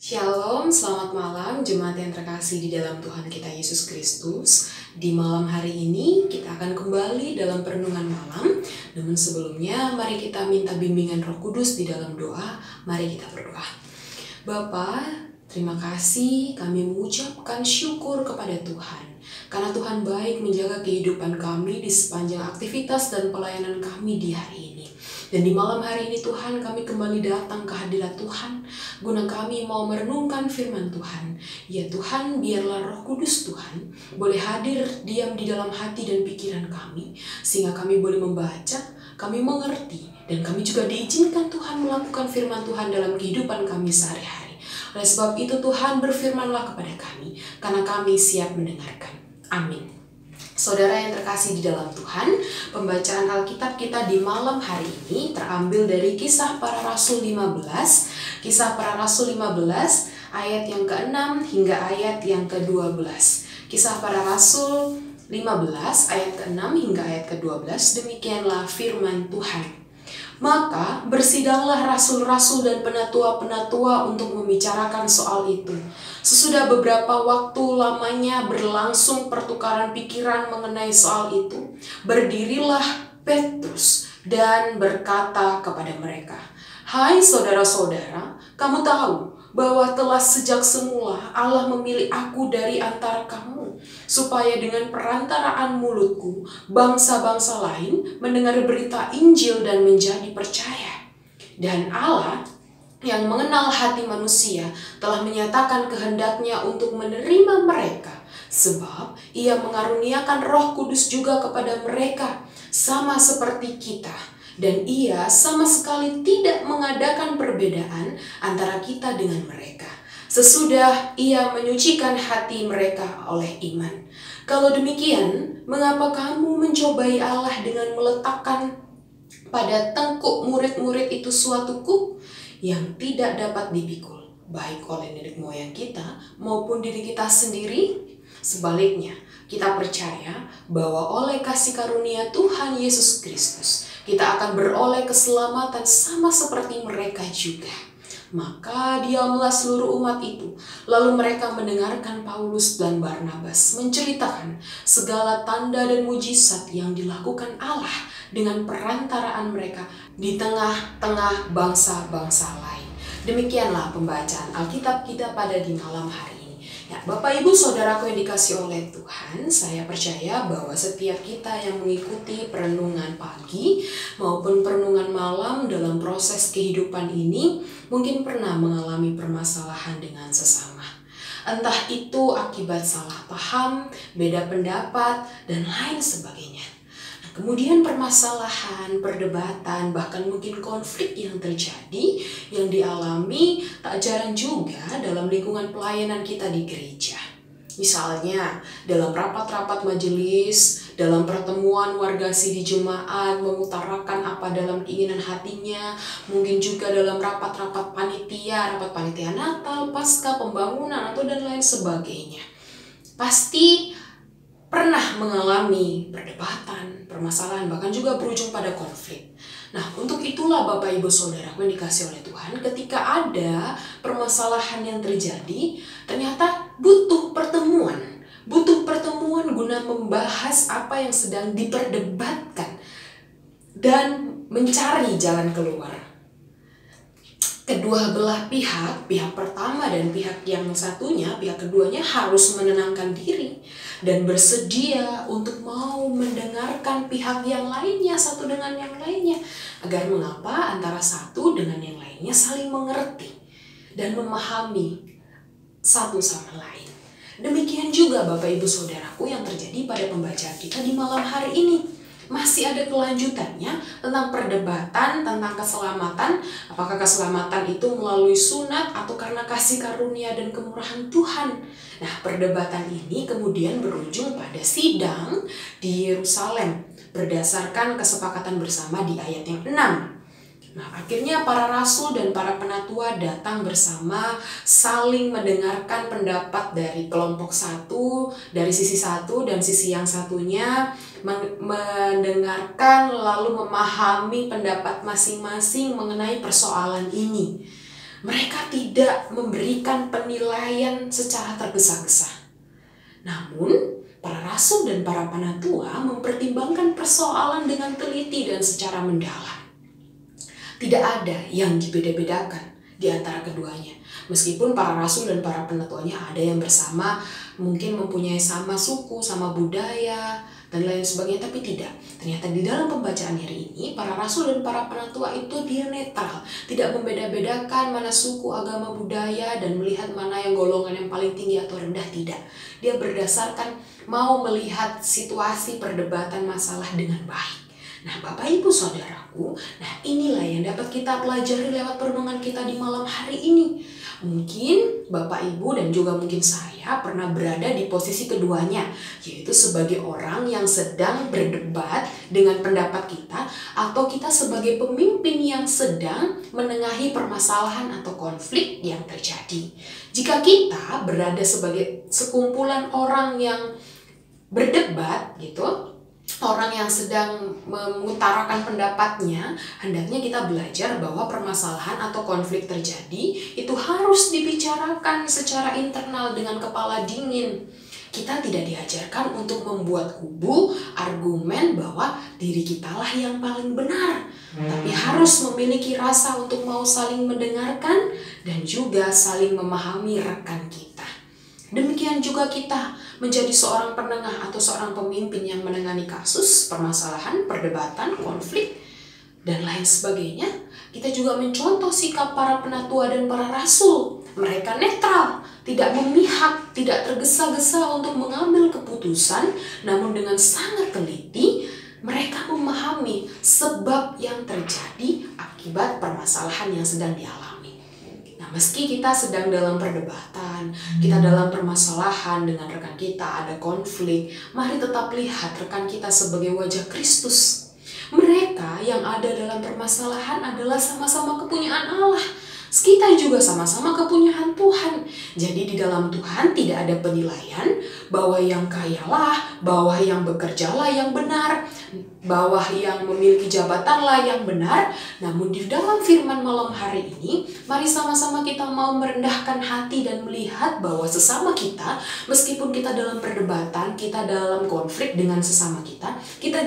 Shalom, selamat malam jemaat yang terkasih di dalam Tuhan kita Yesus Kristus. Di malam hari ini kita akan kembali dalam perenungan malam. Namun sebelumnya mari kita minta bimbingan Roh Kudus di dalam doa. Mari kita berdoa. Bapa, terima kasih, kami mengucapkan syukur kepada Tuhan. Karena Tuhan baik menjaga kehidupan kami di sepanjang aktivitas dan pelayanan kami di hari ini. Dan di malam hari ini Tuhan, kami kembali datang ke hadirat Tuhan, guna kami mau merenungkan firman Tuhan. Ya Tuhan, biarlah Roh Kudus Tuhan boleh hadir diam di dalam hati dan pikiran kami, sehingga kami boleh membaca, kami mengerti, dan kami juga diizinkan Tuhan melakukan firman Tuhan dalam kehidupan kami sehari-hari. Oleh sebab itu Tuhan, berfirmanlah kepada kami, karena kami siap mendengarkan. Amin. Saudara yang terkasih di dalam Tuhan, pembacaan Alkitab kita di malam hari ini terambil dari Kisah Para Rasul 15, Kisah Para Rasul 15 ayat yang ke-6 hingga ayat yang ke-12. Kisah Para Rasul 15 ayat ke-6 hingga ayat ke-12, demikianlah firman Tuhan. Maka bersidanglah rasul-rasul dan penatua-penatua untuk membicarakan soal itu. Sesudah beberapa waktu lamanya berlangsung pertukaran pikiran mengenai soal itu, berdirilah Petrus dan berkata kepada mereka, "Hai saudara-saudara, kamu tahu bahwa telah sejak semula Allah memilih aku dari antara kamu, supaya dengan perantaraan mulutku bangsa-bangsa lain mendengar berita Injil dan menjadi percaya. Dan Allah yang mengenal hati manusia telah menyatakan kehendaknya untuk menerima mereka, sebab Ia mengaruniakan Roh Kudus juga kepada mereka, sama seperti kita. Dan Ia sama sekali tidak mengadakan perbedaan antara kita dengan mereka, sesudah Ia menyucikan hati mereka oleh iman. Kalau demikian, mengapa kamu mencobai Allah dengan meletakkan pada tengkuk murid-murid itu suatu kuk yang tidak dapat dipikul, baik oleh nenek moyang kita maupun diri kita sendiri? Sebaliknya, kita percaya bahwa oleh kasih karunia Tuhan Yesus Kristus, kita akan beroleh keselamatan sama seperti mereka juga. Maka diamlah seluruh umat itu. Lalu mereka mendengarkan Paulus dan Barnabas menceritakan segala tanda dan mujizat yang dilakukan Allah dengan perantaraan mereka di tengah-tengah bangsa-bangsa lain. Demikianlah pembacaan Alkitab kita pada di malam hari ini. Ya, Bapak Ibu Saudaraku yang dikasih oleh Tuhan, saya percaya bahwa setiap kita yang mengikuti perenungan pagi maupun perenungan malam dalam proses kehidupan ini mungkin pernah mengalami permasalahan dengan sesama. Entah itu akibat salah paham, beda pendapat, dan lain sebagainya. Kemudian permasalahan, perdebatan, bahkan mungkin konflik yang terjadi, yang dialami tak jarang juga dalam lingkungan pelayanan kita di gereja. Misalnya dalam rapat-rapat majelis, dalam pertemuan warga di jemaat mengutarakan apa dalam keinginan hatinya, mungkin juga dalam rapat-rapat panitia, rapat panitia Natal, Paskah, pembangunan, atau dan lain sebagainya. Pasti pernah mengalami perdebatan, permasalahan, bahkan juga berujung pada konflik. Nah, untuk itulah Bapak Ibu Saudara yang dikasih oleh Tuhan, ketika ada permasalahan yang terjadi, ternyata butuh pertemuan guna membahas apa yang sedang diperdebatkan dan mencari jalan keluar. Kedua belah pihak pertama dan pihak yang satunya, pihak keduanya harus menenangkan diri dan bersedia untuk mau mendengarkan pihak yang lainnya satu dengan yang lainnya, agar mengapa antara satu dengan yang lainnya saling mengerti dan memahami satu sama lain. Demikian juga Bapak Ibu Saudaraku yang terjadi pada pembacaan kita di malam hari ini. Masih ada kelanjutannya tentang perdebatan tentang keselamatan. Apakah keselamatan itu melalui sunat atau karena kasih karunia dan kemurahan Tuhan? Nah, perdebatan ini kemudian berujung pada sidang di Yerusalem berdasarkan kesepakatan bersama di ayat yang 6. Nah, akhirnya para rasul dan para penatua datang bersama, saling mendengarkan pendapat dari kelompok satu, dari sisi satu dan sisi yang satunya, mendengarkan lalu memahami pendapat masing-masing mengenai persoalan ini. Mereka tidak memberikan penilaian secara tergesa-gesa. Namun, para rasul dan para penatua mempertimbangkan persoalan dengan teliti dan secara mendalam. Tidak ada yang dibeda-bedakan di antara keduanya. Meskipun para rasul dan para penatuanya ada yang bersama, mungkin mempunyai sama suku, sama budaya, dan lain sebagainya, tapi tidak. Ternyata di dalam pembacaan hari ini, para rasul dan para penatua itu dia netral, tidak membeda-bedakan mana suku, agama, budaya, dan melihat mana yang golongan yang paling tinggi atau rendah, tidak. Dia berdasarkan mau melihat situasi perdebatan masalah dengan baik. Nah, Bapak Ibu Saudaraku, nah inilah yang dapat kita pelajari lewat perenungan kita di malam hari ini. Mungkin Bapak Ibu dan juga mungkin saya pernah berada di posisi keduanya, yaitu sebagai orang yang sedang berdebat dengan pendapat kita, atau kita sebagai pemimpin yang sedang menengahi permasalahan atau konflik yang terjadi. Jika kita berada sebagai sekumpulan orang yang berdebat gitu, orang yang sedang mengutarakan pendapatnya, hendaknya kita belajar bahwa permasalahan atau konflik terjadi itu harus dibicarakan secara internal dengan kepala dingin. Kita tidak diajarkan untuk membuat kubu argumen bahwa diri kitalah yang paling benar, tapi harus memiliki rasa untuk mau saling mendengarkan dan juga saling memahami rekan kita. Demikian juga kita menjadi seorang penengah atau seorang pemimpin yang menangani kasus, permasalahan, perdebatan, konflik, dan lain sebagainya. Kita juga mencontoh sikap para penatua dan para rasul. Mereka netral, tidak memihak, tidak tergesa-gesa untuk mengambil keputusan, namun dengan sangat teliti mereka memahami sebab yang terjadi akibat permasalahan yang sedang dialami. Meski kita sedang dalam perdebatan, kita dalam permasalahan dengan rekan kita, ada konflik, mari tetap lihat rekan kita sebagai wajah Kristus. Mereka yang ada dalam permasalahan adalah sama-sama kepunyaan Allah. Kita juga sama-sama kepunyaan Tuhan. Jadi di dalam Tuhan tidak ada penilaian bahwa yang kayalah, bahwa yang bekerjalah yang benar, bahwa yang memiliki jabatanlah yang benar. Namun di dalam firman malam hari ini, mari sama-sama kita mau merendahkan hati dan melihat bahwa sesama kita, meskipun kita dalam perdebatan, kita dalam konflik dengan sesama kita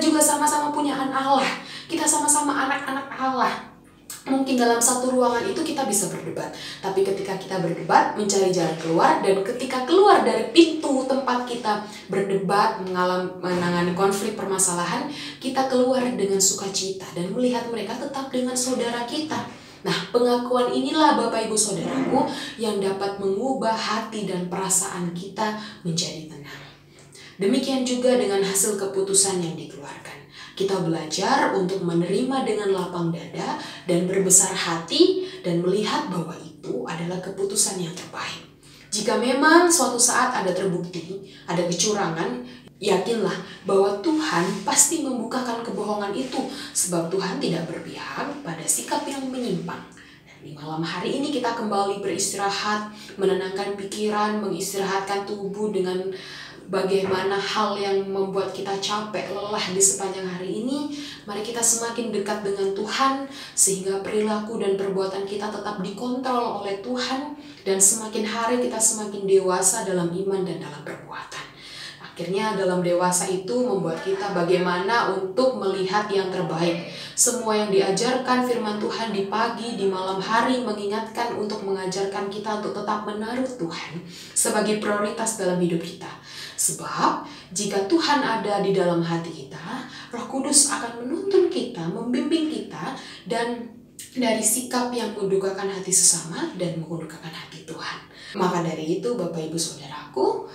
juga sama-sama punya Allah. Kita sama-sama anak-anak Allah. Mungkin dalam satu ruangan itu kita bisa berdebat, tapi ketika kita berdebat mencari jalan keluar, dan ketika keluar dari pintu tempat kita berdebat menangani konflik permasalahan, kita keluar dengan sukacita dan melihat mereka tetap dengan saudara kita. Nah, pengakuan inilah Bapak Ibu Saudaraku yang dapat mengubah hati dan perasaan kita menjadi tenang. Demikian juga dengan hasil keputusan yang dikeluarkan. Kita belajar untuk menerima dengan lapang dada dan berbesar hati dan melihat bahwa itu adalah keputusan yang terbaik. Jika memang suatu saat ada terbukti, ada kecurangan, yakinlah bahwa Tuhan pasti membukakan kebohongan itu, sebab Tuhan tidak berpihak pada sikap yang menyimpang. Di malam hari ini kita kembali beristirahat, menenangkan pikiran, mengistirahatkan tubuh dengan bagaimana hal yang membuat kita capek, lelah di sepanjang hari ini. Mari kita semakin dekat dengan Tuhan, sehingga perilaku dan perbuatan kita tetap dikontrol oleh Tuhan, dan semakin hari kita semakin dewasa dalam iman dan dalam perbuatan. Akhirnya dalam dewasa itu membuat kita bagaimana untuk melihat yang terbaik. Semua yang diajarkan firman Tuhan di pagi, di malam hari mengingatkan untuk mengajarkan kita untuk tetap menaruh Tuhan sebagai prioritas dalam hidup kita. Sebab jika Tuhan ada di dalam hati kita, Roh Kudus akan menuntun kita, membimbing kita, dan dari sikap yang mendukakan hati sesama dan mendukakan hati Tuhan. Maka dari itu Bapak Ibu Saudaraku,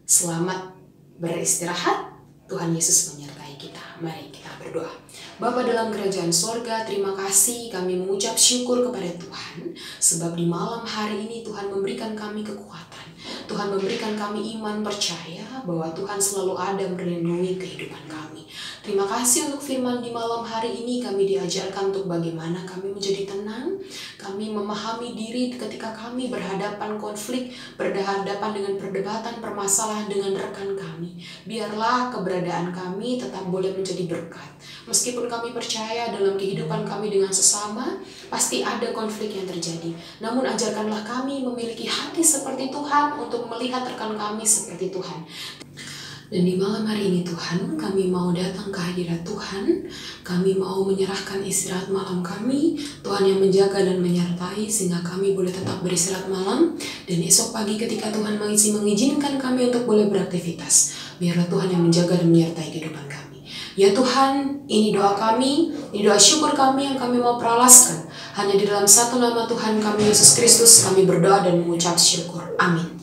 selamat beristirahat. Tuhan Yesus menyertai kita. Mari kita berdoa. Bapa dalam kerajaan sorga, terima kasih, kami mengucap syukur kepada Tuhan, sebab di malam hari ini Tuhan memberikan kami kekuatan. Tuhan memberikan kami iman percaya bahwa Tuhan selalu ada melindungi kehidupan kami. Terima kasih untuk firman di malam hari ini. Kami diajarkan untuk bagaimana kami menjadi tenang. Kami memahami diri ketika kami berhadapan konflik, berhadapan dengan perdebatan, permasalahan dengan rekan kami. Biarlah keberadaan kami tetap boleh menjadi berkat. Meskipun kami percaya dalam kehidupan kami dengan sesama, pasti ada konflik yang terjadi. Namun ajarkanlah kami memiliki hati seperti Tuhan untuk melihat rekan kami seperti Tuhan. Dan di malam hari ini Tuhan, kami mau datang ke hadirat Tuhan. Kami mau menyerahkan istirahat malam kami. Tuhan yang menjaga dan menyertai sehingga kami boleh tetap beristirahat malam. Dan esok pagi ketika Tuhan mengizinkan kami untuk boleh beraktivitas, biarlah Tuhan yang menjaga dan menyertai kehidupan kami. Ya Tuhan, ini doa kami, ini doa syukur kami yang kami mau peralaskan. Hanya di dalam satu nama Tuhan kami Yesus Kristus kami berdoa dan mengucap syukur. Amin.